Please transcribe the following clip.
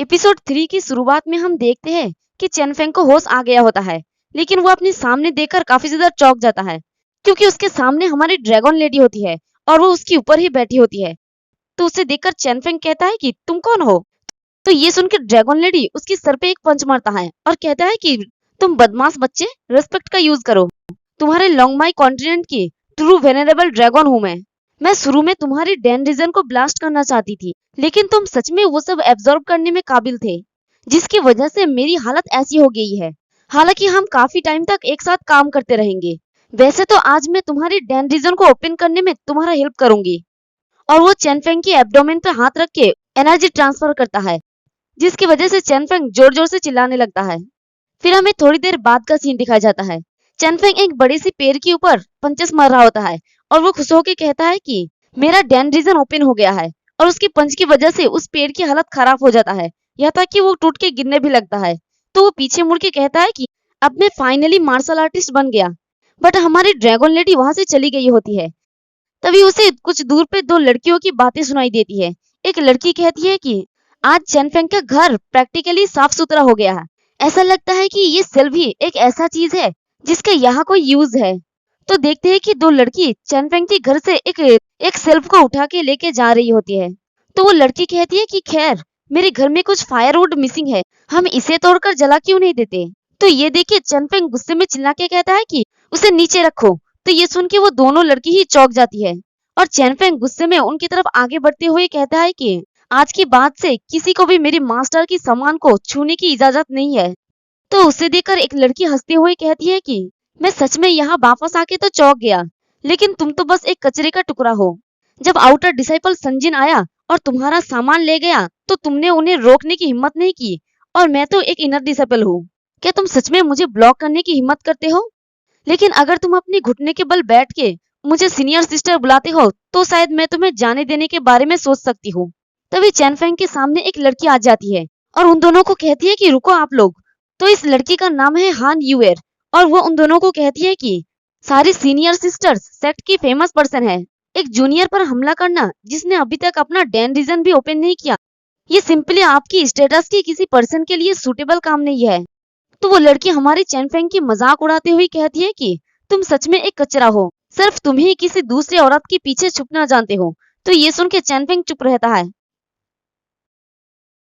Episode 3 की शुरुआत में हम देखते हैं कि चेनफेंग को होश आ गया होता है, लेकिन वो अपने सामने देखकर काफी ज्यादा चौंक जाता है, क्योंकि उसके सामने हमारी ड्रैगन लेडी होती है और वो उसके ऊपर ही बैठी होती है। तो उसे देखकर चेनफेंग कहता है कि तुम कौन हो? तो ये सुनकर ड्रैगन लेडी उसके सर पे एक पंच मारता है और कहता है कि तुम बदमाश बच्चे, रेस्पेक्ट का यूज करो। तुम्हारे लॉन्गमाई कॉन्टिनेंट की ट्रू वेनरेबल ड्रैगन हूँ मैं शुरू में तुम्हारी डैन रीजन को ब्लास्ट करना चाहती थी, लेकिन तुम सच में वो सब एब्जॉर्ब करने में काबिल थे, जिसकी वजह से मेरी हालत ऐसी हो गई है। हालांकि हम काफी टाइम तक एक साथ काम करते रहेंगे। वैसे तो आज मैं तुम्हारी डैन रीजन को ओपन करने में तुम्हारा हेल्प करूंगी। और वो चेनफेंग की एब्डोमेन पे हाथ रख के एनर्जी ट्रांसफर करता है, जिसकी वजह से चेनफेंग जोर जोर से चिल्लाने लगता है। फिर हमें थोड़ी देर बाद का सीन दिखाया जाता है। चेनफेंग एक बड़ी सी पेड़ के ऊपर पंचेस मार रहा होता है और वो खुश होकर कहता है कि मेरा डैन रीजन ओपन हो गया है। और उसके पंच की वजह से उस पेड़ की हालत खराब हो जाता है, यहाँ तक कि वो टूट के गिरने भी लगता है। तो वो पीछे मुड़ के कहता है कि अब मैं फाइनली मार्शल आर्टिस्ट बन गया। बट हमारी ड्रैगन लेडी वहां से चली गई होती है। तभी उसे कुछ दूर पे दो लड़कियों की बातें सुनाई देती है। एक लड़की कहती है कि आज चेनफेंग का घर प्रैक्टिकली साफ सुथरा हो गया है। ऐसा लगता है कि ये सेल्फ ही एक ऐसा चीज है जिसका यहाँ कोई यूज है। तो देखते हैं कि दो लड़की चेनफेंग के घर से एक सेल्फ को उठा के लेके जा रही होती है। तो वो लड़की कहती है कि खैर, मेरे घर में कुछ फायरवुड मिसिंग है, हम इसे तोड़कर जला क्यों नहीं देते? तो ये देखिए चेनफेंग गुस्से में चिल्ला के कहता है कि उसे नीचे रखो। तो ये सुन के वो दोनों लड़की ही चौंक जाती है और चेनफेंग गुस्से में उनकी तरफ आगे बढ़ते हुए कहता है कि आज के बाद से किसी को भी मेरी मास्टर की सामान को छूने की इजाजत नहीं है। तो उसे देखकर एक लड़की हंसते हुए कहती है कि मैं सच में यहाँ वापस आके तो चौंक गया, लेकिन तुम तो बस एक कचरे का टुकड़ा हो। जब आउटर डिसाइपल संजिन आया और तुम्हारा सामान ले गया तो तुमने उन्हें रोकने की हिम्मत नहीं की, और मैं तो एक इनर डिसाइपल हूँ। क्या तुम सच में मुझे ब्लॉक करने की हिम्मत करते हो? लेकिन अगर तुम अपने घुटने के बल बैठ के मुझे सीनियर सिस्टर बुलाते हो तो शायद मैं तुम्हें जाने देने के बारे में सोच सकती हूँ। तभी चेनफेंग के सामने एक लड़की आ जाती है और उन दोनों को कहती है कि रुको आप लोग। तो इस लड़की का नाम है हान यूएर और वो उन दोनों को कहती है कि सारी सीनियर सिस्टर्स सेक्ट की फेमस पर्सन है। एक जूनियर पर हमला करना जिसने अभी तक अपना डैन रीजन भी ओपन नहीं किया, ये सिंपली आपकी स्टेटस की किसी पर्सन के लिए सूटेबल काम नहीं है। तो वो लड़की हमारी चेनफेंग की मजाक उड़ाते हुए कहती है कि तुम सच में एक कचरा हो, सिर्फ तुम ही किसी दूसरी औरत के पीछे छुपना जानते हो। तो ये सुन के चेनफेंग चुप रहता है